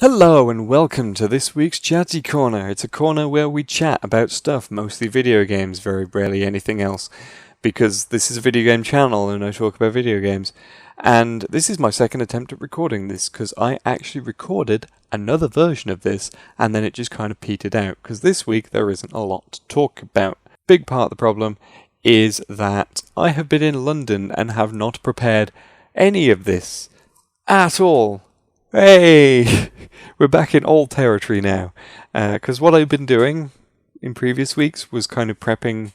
Hello and welcome to this week's Chatty Corner. It's a corner where we chat about stuff, mostly video games, very rarely anything else, because this is a video game channel and I talk about video games. And this is my second attempt at recording this, because I actually recorded another version of this and then it just kind of petered out, because this week there isn't a lot to talk about. Big part of the problem is that I have been in London and have not prepared any of this at all. Hey! We're back in old territory now. Because what I've been doing in previous weeks was kind of prepping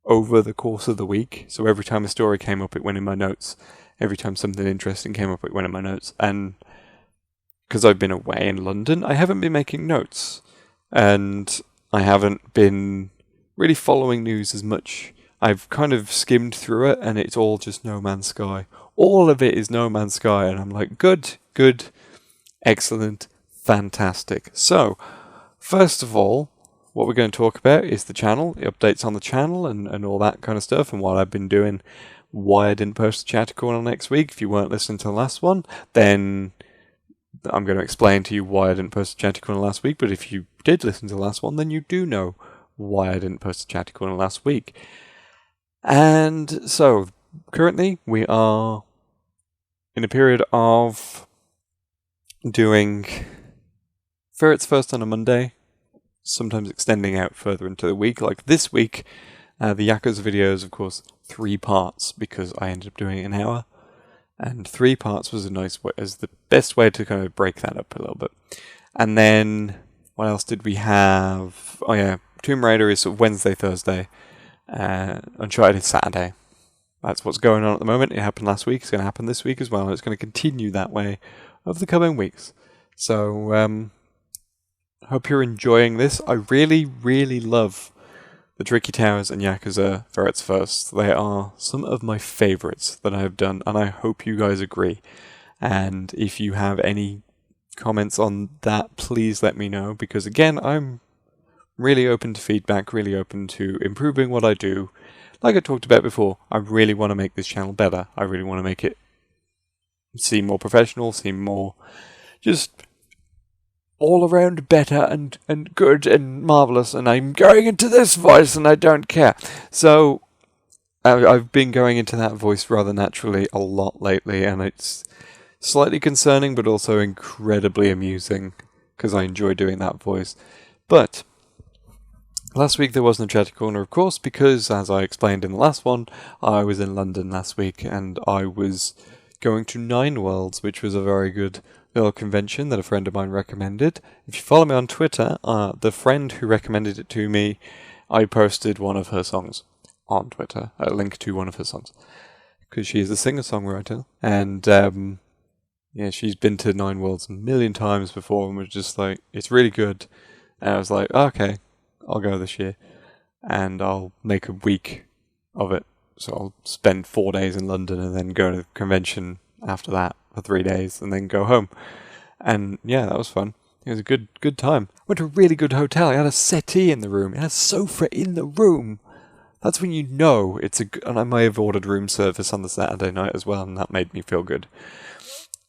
over the course of the week. So every time a story came up, it went in my notes. Every time something interesting came up, it went in my notes. And because I've been away in London, I haven't been making notes. And I haven't been really following news as much. I've kind of skimmed through it, and it's all just No Man's Sky. All of it is No Man's Sky, and I'm like, good, excellent, fantastic. So, first of all, what we're going to talk about is the channel, the updates on the channel, and all that kind of stuff, and what I've been doing, why I didn't post the Chatty Corner next week. If you weren't listening to the last one, then I'm going to explain to you why I didn't post the Chatty Corner last week, but if you did listen to the last one, then you do know why I didn't post the Chatty Corner last week. And so, currently, we are in a period of doing Ferret's First on a Monday, sometimes extending out further into the week. Like this week, the Yakuza video is, of course, 3 parts, because I ended up doing it an hour. And 3 parts was a nice way, as the best way to kind of break that up a little bit. And then, what else did we have? Oh yeah, Tomb Raider is sort of Wednesday, Thursday. Uncharted is Saturday. That's what's going on at the moment. It happened last week. It's going to happen this week as well. And it's going to continue that way over the coming weeks. So, hope you're enjoying this. I really love the Tricky Towers and Yakuza Ferret's First. They are some of my favourites that I have done, and I hope you guys agree. And if you have any comments on that, please let me know, because again, I'm really open to feedback, really open to improving what I do. Like I talked about before, I really want to make this channel better. I really want to make it seem more professional, seem more just all around better and good and marvellous, and I'm going into this voice and I don't care. So, I've been going into that voice rather naturally a lot lately, and it's slightly concerning but also incredibly amusing, because I enjoy doing that voice. But last week there wasn't a Chatty Corner, of course, because, as I explained in the last one, I was in London last week, and I was going to Nine Worlds, which was a very good little convention that a friend of mine recommended. If you follow me on Twitter, the friend who recommended it to me, I posted one of her songs on Twitter, a link to one of her songs, because she is a singer-songwriter, and yeah, she's been to Nine Worlds a million times before, and was just like, it's really good. And I was like, okay, I'll go this year, and I'll make a week of it. So I'll spend 4 days in London and then go to the convention after that for 3 days and then go home. And yeah, that was fun. It was a good time. Went to a really good hotel. It had a settee in the room. It had a sofa in the room. That's when you know it's a good... And I may have ordered room service on the Saturday night as well, and that made me feel good.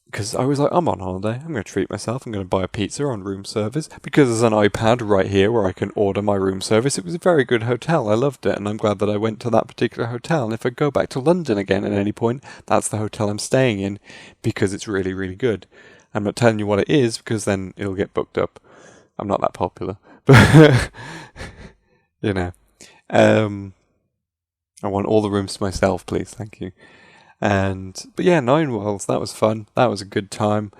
Because I was like, I'm on holiday, I'm going to treat myself, I'm going to buy a pizza on room service, because there's an iPad right here where I can order my room service. It was a very good hotel, I loved it, and I'm glad that I went to that particular hotel, and if I go back to London again at any point, that's the hotel I'm staying in, because it's really good. I'm not telling you what it is, because then it'll get booked up. I'm not that popular, but, you know. I want all the rooms to myself, please, thank you. But yeah, Nine Worlds, that was fun. That was a good time.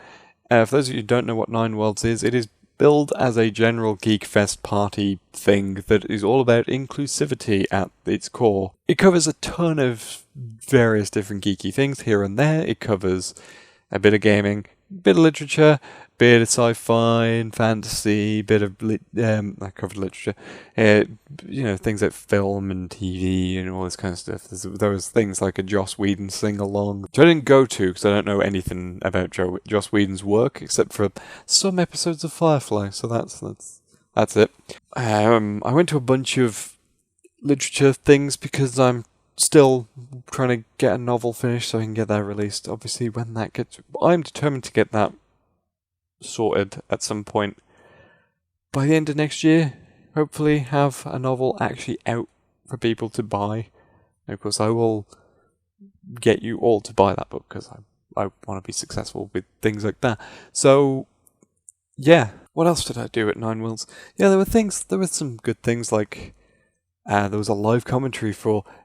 For those of you who don't know what Nine Worlds is, it is billed as a general Geek Fest party thing that is all about inclusivity at its core. It covers a ton of various different geeky things here and there. It covers a bit of gaming, a bit of literature, bit of sci-fi and fantasy, bit of I covered literature, you know, things like film and TV and all this kind of stuff. There was things like a Joss Whedon sing-along, which I didn't go to because I don't know anything about Joss Whedon's work except for some episodes of Firefly. So that's it. I went to a bunch of literature things because I'm still trying to get a novel finished so I can get that released. Obviously, when that gets, I'm determined to get that sorted at some point by the end of next year. Hopefully have a novel actually out for people to buy. And of course, I will get you all to buy that book because I want to be successful with things like that. So, yeah. What else did I do at Nine Worlds? Yeah, there were some good things like there was a live commentary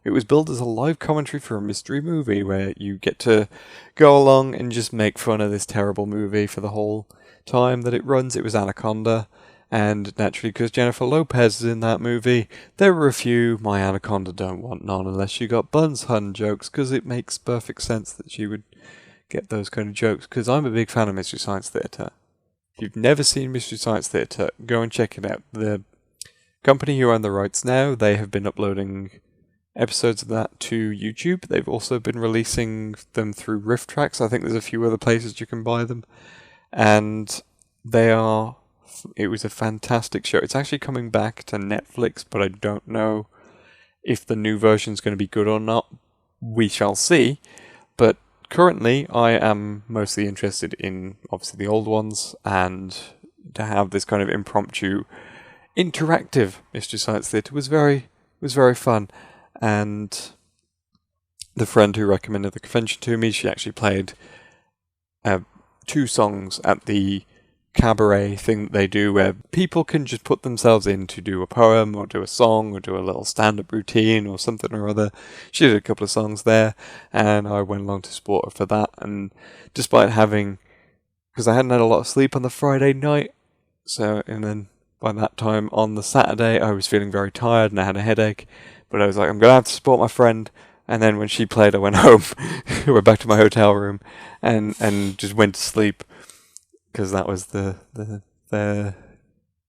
it was billed as a live commentary for a mystery movie where you get to go along and just make fun of this terrible movie for the whole time that it runs. It was Anaconda, and naturally, because Jennifer Lopez is in that movie, there were a few "My Anaconda don't want none unless you got buns, hun" jokes, because it makes perfect sense that she would get those kind of jokes, because I'm a big fan of Mystery Science Theatre. If you've never seen Mystery Science Theatre, go and check it out. The company who own the rights now, they have been uploading episodes of that to YouTube. They've also been releasing them through Riff Tracks. I think there's a few other places you can buy them. And it was a fantastic show. It's actually coming back to Netflix, but I don't know if the new version's going to be good or not. We shall see. But currently, I am mostly interested in, obviously, the old ones, and to have this kind of impromptu interactive Mystery Science Theatre was very fun. And the friend who recommended the convention to me, she actually played 2 songs at the cabaret thing that they do where people can just put themselves in to do a poem or do a song or do a little stand-up routine or something or other. She did a couple of songs there, and I went along to support her for that. And despite because I hadn't had a lot of sleep on the Friday night, and then by that time on the Saturday, I was feeling very tired and I had a headache. But I was like, I'm going to have to support my friend. And then when she played, I went home. Went back to my hotel room and just went to sleep. Because that was the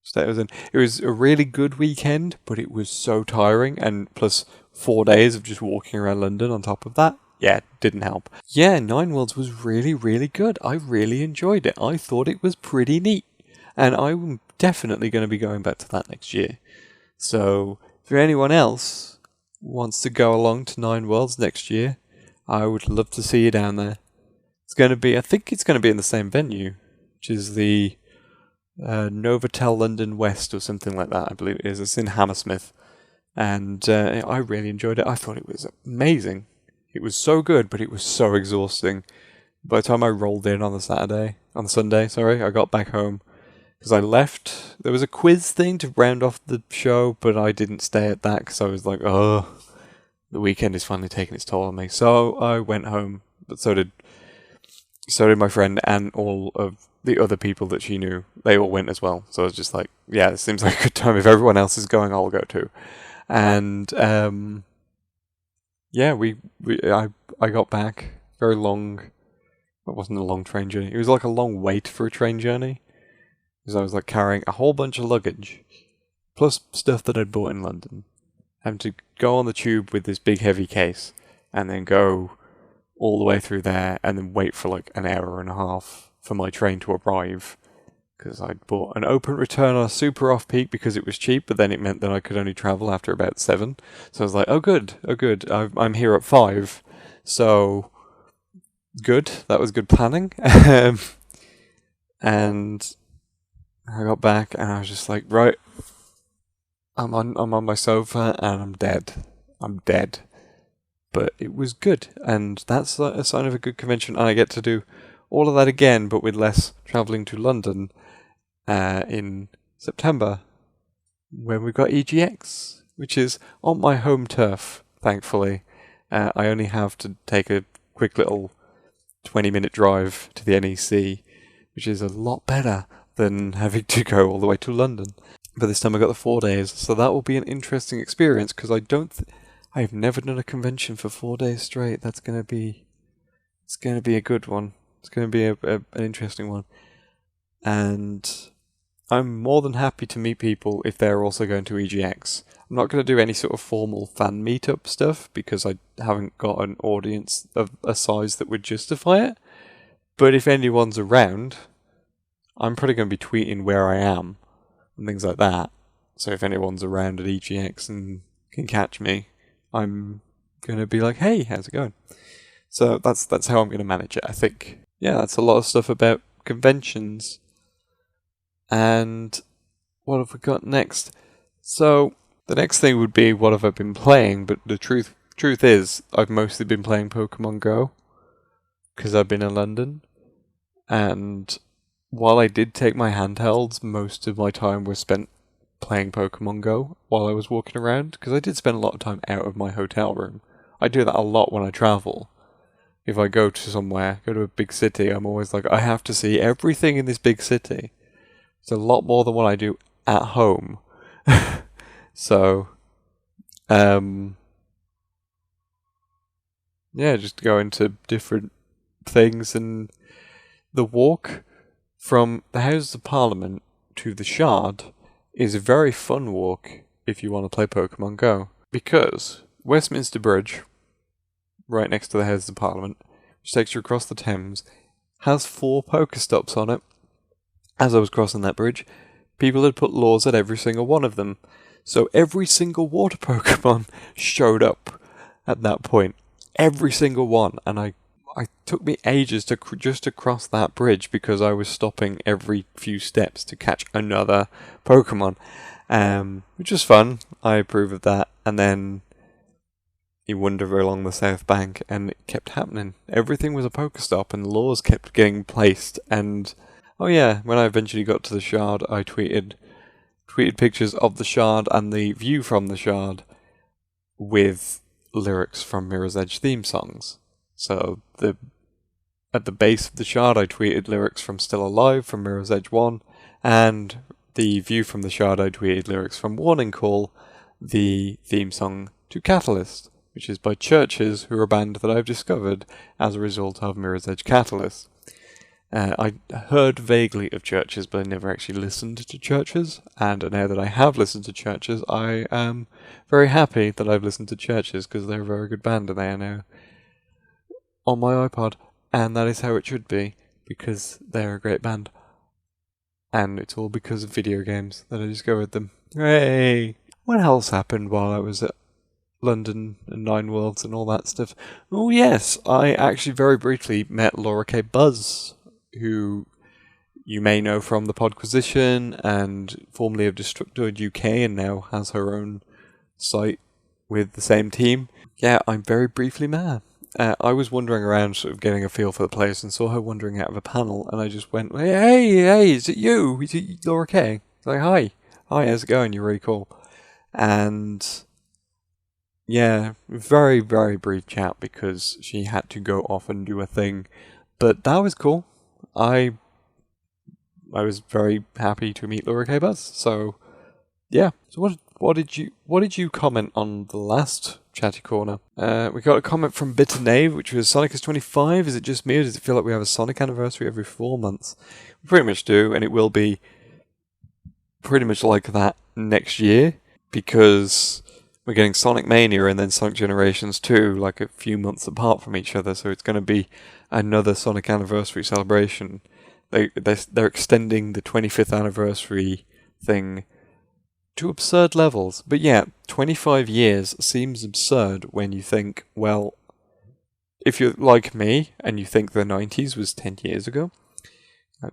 state I was in. It was a really good weekend, but it was so tiring. And plus 4 days of just walking around London on top of that. Yeah, it didn't help. Yeah, Nine Worlds was really, really good. I really enjoyed it. I thought it was pretty neat. And I'm definitely going to be going back to that next year. So, if anyone else wants to go along to Nine Worlds next year, I would love to see you down there. I think it's going to be in the same venue, which is the Novotel London West or something like that, I believe it is. It's in Hammersmith. And I really enjoyed it. I thought it was amazing. It was so good, but it was so exhausting. By the time I rolled in on the Sunday, I got back home. Because I left, there was a quiz thing to round off the show, but I didn't stay at that because I was like, oh, the weekend is finally taking its toll on me. So I went home, but so did my friend and all of the other people that she knew. They all went as well. So I was just like, yeah, this seems like a good time. If everyone else is going, I'll go too. And yeah, I got back very long. It wasn't a long train journey. It was like a long wait for a train journey. Because I was like carrying a whole bunch of luggage, plus stuff that I'd bought in London. Having to go on the tube with this big heavy case, and then go all the way through there, and then wait for like an hour and a half for my train to arrive. Because I'd bought an open return on a super off-peak because it was cheap, but then it meant that I could only travel after about 7. So I was like, oh good, I'm here at 5. So, good, that was good planning. And I got back and I was just like, right, I'm on my sofa and I'm dead. I'm dead. But it was good, and that's a sign of a good convention. And I get to do all of that again, but with less travelling to London in September, when we've got EGX, which is on my home turf, thankfully. I only have to take a quick little 20-minute drive to the NEC, which is a lot better than having to go all the way to London. But this time I got the 4 days, so that will be an interesting experience, because I've never done a convention for 4 days straight. It's going to be a good one. It's going to be an interesting one. And I'm more than happy to meet people if they're also going to EGX. I'm not going to do any sort of formal fan meetup stuff, because I haven't got an audience of a size that would justify it. But if anyone's around, I'm probably going to be tweeting where I am and things like that. So if anyone's around at EGX and can catch me, I'm going to be like, hey, how's it going? So that's how I'm going to manage it, I think. Yeah, that's a lot of stuff about conventions. And what have we got next? So the next thing would be what have I been playing, but the truth is I've mostly been playing Pokemon Go because I've been in London, and while I did take my handhelds, most of my time was spent playing Pokemon Go while I was walking around, because I did spend a lot of time out of my hotel room. I do that a lot when I travel. If I go to somewhere, go to a big city, I'm always like, I have to see everything in this big city. It's a lot more than what I do at home. So, yeah, just go into different things, and the walk from the Houses of Parliament to the Shard is a very fun walk if you want to play Pokemon Go, because Westminster Bridge, right next to the Houses of Parliament, which takes you across the Thames, has 4 Pokestops on it. As I was crossing that bridge, people had put laws at every single one of them, so every single water Pokemon showed up at that point. Every single one, and I took me ages to just to cross that bridge because I was stopping every few steps to catch another Pokemon, which was fun. I approve of that. And then you wander along the south bank, and it kept happening. Everything was a Pokestop, and laws kept getting placed. And oh yeah, when I eventually got to the Shard, I tweeted pictures of the Shard and the view from the Shard with lyrics from Mirror's Edge theme songs. So at the base of the Shard, I tweeted lyrics from Still Alive from Mirror's Edge 1, and the view from the Shard, I tweeted lyrics from Warning Call, the theme song to Catalyst, which is by Churches, who are a band that I've discovered as a result of Mirror's Edge Catalyst. I heard vaguely of Churches, but I never actually listened to Churches, and now that I have listened to Churches, I am very happy that I've listened to Churches, because they're a very good band, and they are now on my iPod, and that is how it should be, because they're a great band. And it's all because of video games that I discovered them. Hooray! What else happened while I was at London and Nine Worlds and all that stuff? Oh yes, I actually very briefly met Laura K. Buzz, who you may know from the Podquisition and formerly of Destructoid UK, and now has her own site with the same team. Yeah, I very briefly met her. I was wandering around, sort of getting a feel for the place, and saw her wandering out of a panel, and I just went, hey, is it you? Is it Laura K? It's like, hi, how's it going? You're really cool. And yeah, very, very brief chat, because she had to go off and do a thing, but that was cool. I was very happy to meet Laura K. Buzz, so yeah. So what did you comment on the last Chatty Corner? We got a comment from Bitter Knave, which was Sonic is 25. Is it just me, or does it feel like we have a Sonic anniversary every 4 months? We pretty much do, and it will be pretty much like that next year, because we're getting Sonic Mania and then Sonic Generations 2 like a few months apart from each other, so it's going to be another Sonic anniversary celebration. They're extending the 25th anniversary thing to absurd levels. But yeah, 25 years seems absurd when you think, well, if you're like me and you think the 90s was 10 years ago,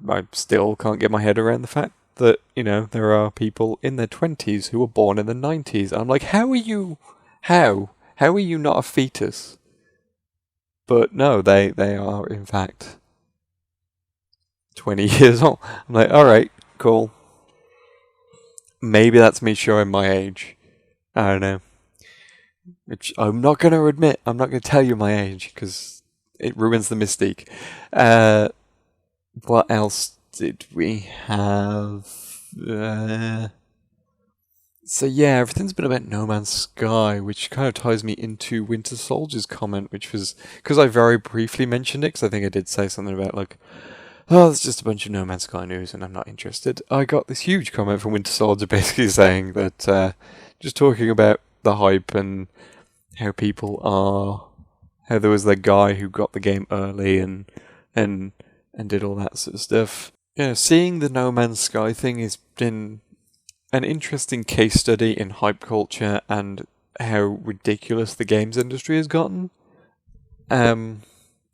I still can't get my head around the fact that, there are people in their 20s who were born in the 90s. I'm like, how are you not a fetus? But no, they are in fact 20 years old. I'm like, alright, cool. Maybe that's me showing my age. I don't know. Which I'm not going to admit. I'm not going to tell you my age, because it ruins the mystique. What else did we have? So yeah, everything's been about No Man's Sky, which kind of ties me into Winter Soldier's comment, which was, because I very briefly mentioned it, because I think I did say something about, like, oh, there's just a bunch of No Man's Sky news and I'm not interested. I got this huge comment from Winter Soldier basically saying that, just talking about the hype and how people are, how there was that guy who got the game early and did all that sort of stuff. Yeah, seeing the No Man's Sky thing has been an interesting case study in hype culture and how ridiculous the games industry has gotten.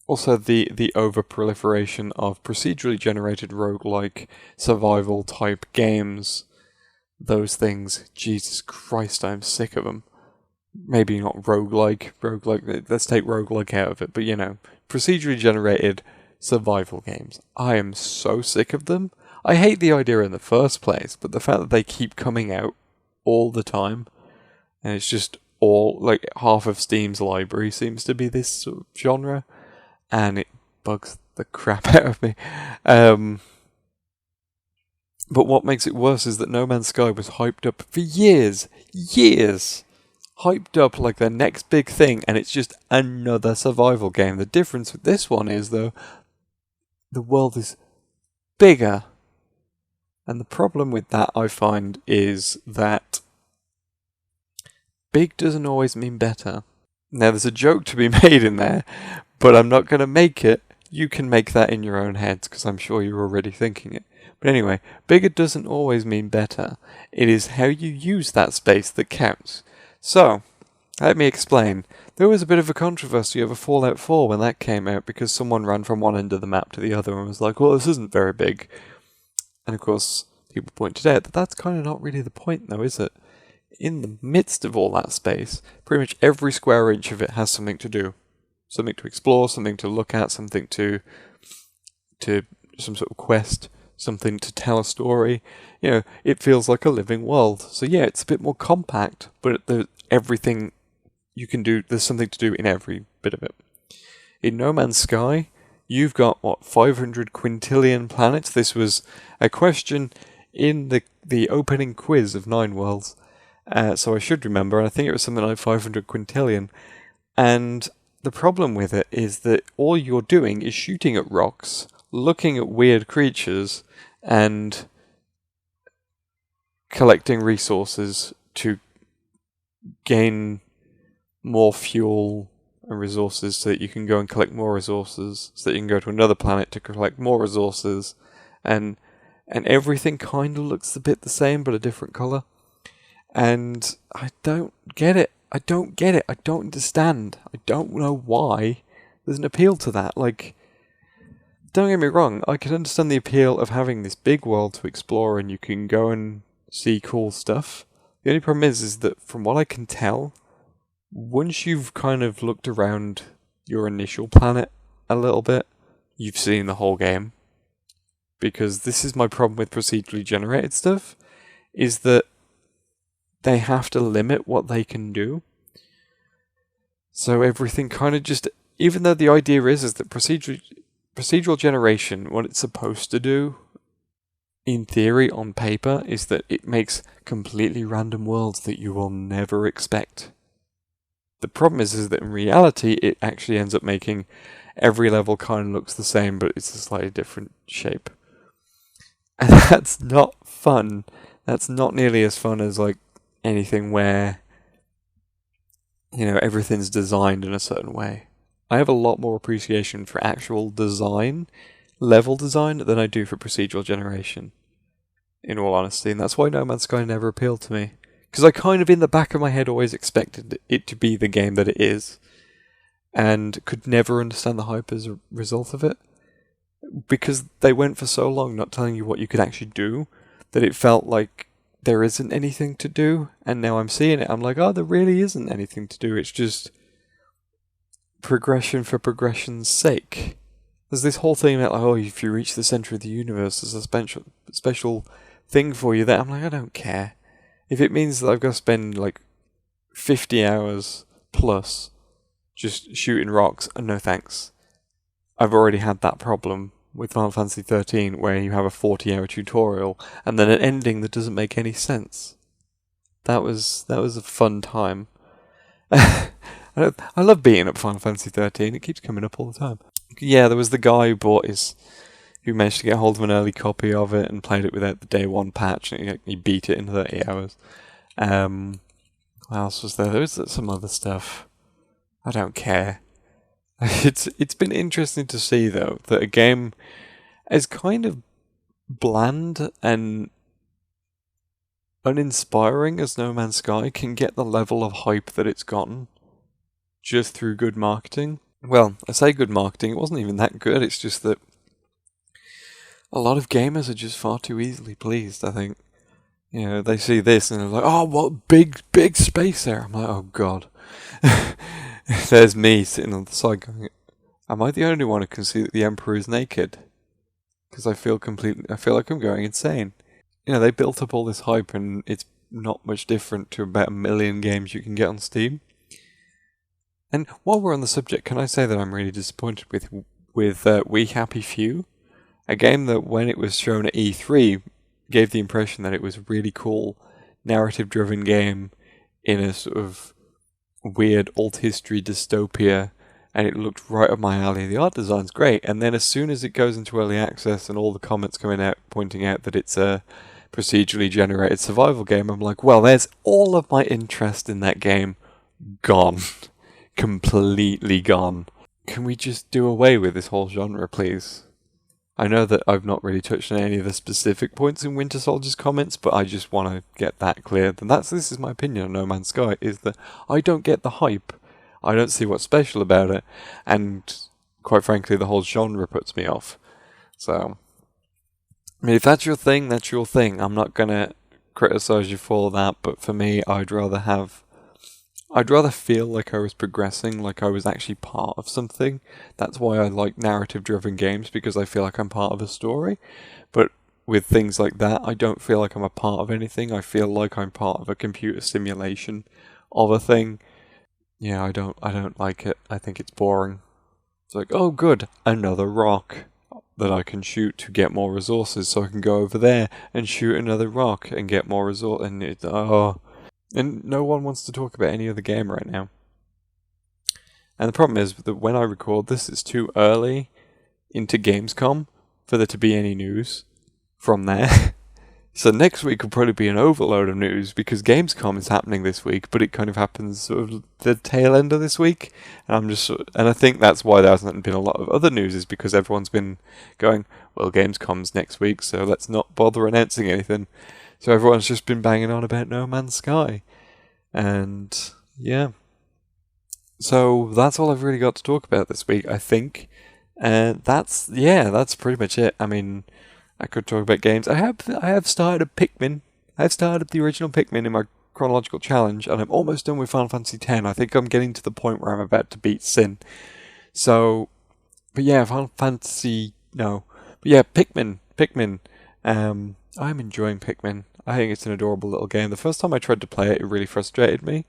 Also, the over-proliferation of procedurally generated roguelike survival type games. Those things, Jesus Christ, I'm sick of them. Maybe not roguelike, let's take roguelike out of it, but you know, procedurally generated survival games. I am so sick of them. I hate the idea in the first place, but the fact that they keep coming out all the time, and it's just all, like, half of Steam's library seems to be this sort of genre, and it bugs the crap out of me. But what makes it worse is that No Man's Sky was hyped up for years, hyped up like the next big thing, and it's just another survival game. The difference with this one is, though, the world is bigger. And the problem with that, I find, is that big doesn't always mean better. Now, there's a joke to be made in there, but I'm not going to make it. You can make that in your own heads, because I'm sure you're already thinking it. But anyway, bigger doesn't always mean better. It is how you use that space that counts. So, let me explain. There was a bit of a controversy over Fallout 4 when that came out, because someone ran from one end of the map to the other and was like, well, this isn't very big. And of course, people pointed out that that's kind of not really the point, though, is it? In the midst of all that space, pretty much every square inch of it has something to do. Something to explore, something to look at, something to some sort of quest, something to tell a story. You know, it feels like a living world. So yeah, it's a bit more compact, but everything you can do, there's something to do in every bit of it. In No Man's Sky, you've got, 500 quintillion planets? This was a question in the opening quiz of 9 Worlds. So I should remember, and I think it was something like 500 quintillion. And the problem with it is that all you're doing is shooting at rocks, looking at weird creatures, and collecting resources to gain more fuel and resources so that you can go and collect more resources, so that you can go to another planet to collect more resources, and everything kind of looks a bit the same but a different colour. And I don't get it. I don't understand. I don't know why there's an appeal to that. Like, don't get me wrong, I can understand the appeal of having this big world to explore and you can go and see cool stuff. The only problem is that from what I can tell, once you've kind of looked around your initial planet a little bit, you've seen the whole game. Because this is my problem with procedurally generated stuff, is that they have to limit what they can do. So everything kind of just, even though the idea is that procedural generation, what it's supposed to do, in theory, on paper, is that it makes completely random worlds that you will never expect. The problem is that in reality, it actually ends up making every level kind of looks the same, but it's a slightly different shape. And that's not fun. That's not nearly as fun as, like, anything where, you know, everything's designed in a certain way. I have a lot more appreciation for actual design, level design, than I do for procedural generation, in all honesty, and that's why No Man's Sky never appealed to me. Because I kind of, in the back of my head, always expected it to be the game that it is, and could never understand the hype as a result of it. Because they went for so long not telling you what you could actually do, that it felt like there isn't anything to do, and now I'm seeing it, I'm like, oh, there really isn't anything to do, it's just progression for progression's sake. There's this whole thing about, like, oh, if you reach the center of the universe, there's a special thing for you there. I'm like, I don't care. If it means that I've got to spend, like, 50 hours plus just shooting rocks, no thanks. I've already had that problem with Final Fantasy 13, where you have a 40-hour tutorial and then an ending that doesn't make any sense. That was a fun time. I love beating up Final Fantasy 13. It keeps coming up all the time. Yeah, there was the guy who managed to get hold of an early copy of it and played it without the day one patch, and he beat it in 30 hours. What else was there? There was some other stuff. I don't care. It's been interesting to see, though, that a game as kind of bland and uninspiring as No Man's Sky can get the level of hype that it's gotten just through good marketing. Well, I say good marketing, it wasn't even that good, it's just that a lot of gamers are just far too easily pleased, I think. You know, they see this and they're like, oh, what big space there. I'm like, oh god. There's me sitting on the side going, am I the only one who can see that the Emperor is naked? Because I feel like I'm going insane. You know, they built up all this hype and it's not much different to about 1 million games you can get on Steam. And while we're on the subject, can I say that I'm really disappointed with We Happy Few? A game that, when it was shown at E3, gave the impression that it was a really cool, narrative-driven game in a sort of weird alt history dystopia, and it looked right up my alley. The art design's great, and then as soon as it goes into early access and all the comments coming out pointing out that it's a procedurally generated survival game, I'm like, well, there's all of my interest in that game gone. Completely gone. Can we just do away with this whole genre, please? I know that I've not really touched on any of the specific points in Winter Soldier's comments, but I just want to get that clear. And this is my opinion on No Man's Sky, is that I don't get the hype. I don't see what's special about it, and quite frankly, the whole genre puts me off. So, I mean, if that's your thing, that's your thing. I'm not going to criticize you for that, but for me, I'd rather feel like I was progressing, like I was actually part of something. That's why I like narrative-driven games, because I feel like I'm part of a story. But with things like that, I don't feel like I'm a part of anything. I feel like I'm part of a computer simulation of a thing. Yeah, I don't like it. I think it's boring. It's like, oh good, another rock that I can shoot to get more resources, so I can go over there and shoot another rock and get more resource. And and no one wants to talk about any other game right now. And the problem is that when I record this, it's too early into Gamescom for there to be any news from there. So next week will probably be an overload of news, because Gamescom is happening this week, but it kind of happens sort of the tail end of this week. And I think that's why there hasn't been a lot of other news, is because everyone's been going, well, Gamescom's next week, so let's not bother announcing anything. So everyone's just been banging on about No Man's Sky. And yeah. So that's all I've really got to talk about this week, I think. And that's pretty much it. I mean, I could talk about games. I have started Pikmin. I've started the original Pikmin in my chronological challenge, and I'm almost done with Final Fantasy X. I think I'm getting to the point where I'm about to beat Sin. So, but yeah, Pikmin. I'm enjoying Pikmin. I think it's an adorable little game. The first time I tried to play it, it really frustrated me,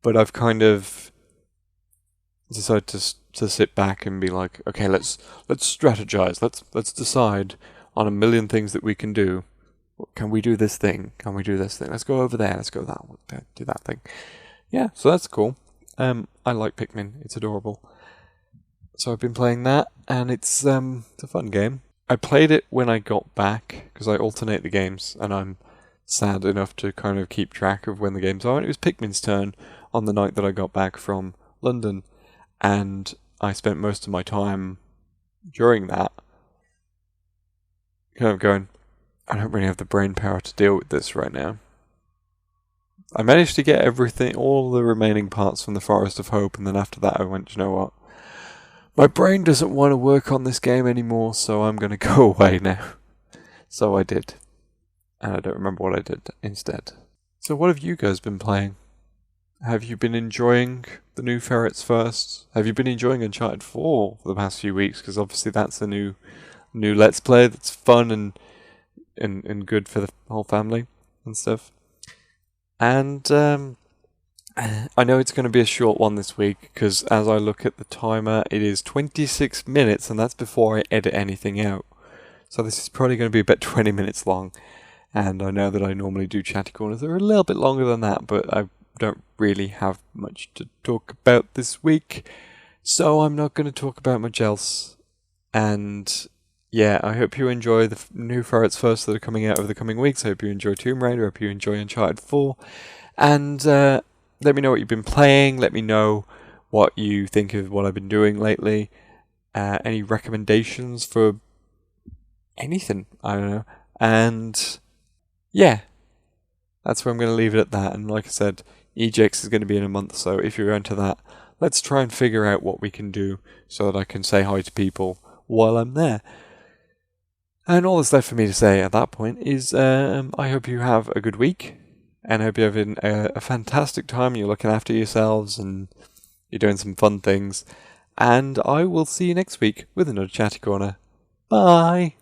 but I've kind of decided to sit back and be like, okay, let's strategize. Let's decide on 1 million things that we can do. Can we do this thing? Can we do this thing? Let's go over there. Let's go do that thing. Yeah, so that's cool. I like Pikmin. It's adorable. So I've been playing that, and it's a fun game. I played it when I got back, because I alternate the games, and I'm sad enough to kind of keep track of when the games are. And it was Pikmin's turn on the night that I got back from London, and I spent most of my time during that kind of going, I don't really have the brain power to deal with this right now. I managed to get all the remaining parts from the Forest of Hope, and then after that I went, you know what? My brain doesn't want to work on this game anymore, so I'm going to go away now. So I did. And I don't remember what I did instead. So what have you guys been playing? Have you been enjoying the new Ferrets First? Have you been enjoying Uncharted 4 for the past few weeks? Because obviously that's a new Let's Play that's fun and good for the whole family and stuff. And I know it's going to be a short one this week, because as I look at the timer, it is 26 minutes, and that's before I edit anything out. So this is probably going to be about 20 minutes long. And I know that I normally do Chatty Corners that are a little bit longer than that, but I don't really have much to talk about this week. So I'm not going to talk about much else. And yeah, I hope you enjoy the new Ferrets First that are coming out over the coming weeks. I hope you enjoy Tomb Raider. I hope you enjoy Uncharted 4. And let me know what you've been playing. Let me know what you think of what I've been doing lately. Any recommendations for anything? I don't know. And yeah, that's where I'm going to leave it at that. And like I said, EGX is going to be in a month, so if you're into that, let's try and figure out what we can do so that I can say hi to people while I'm there. And all that's left for me to say at that point is I hope you have a good week, and I hope you're having a fantastic time. You're looking after yourselves and you're doing some fun things. And I will see you next week with another Chatty Corner. Bye!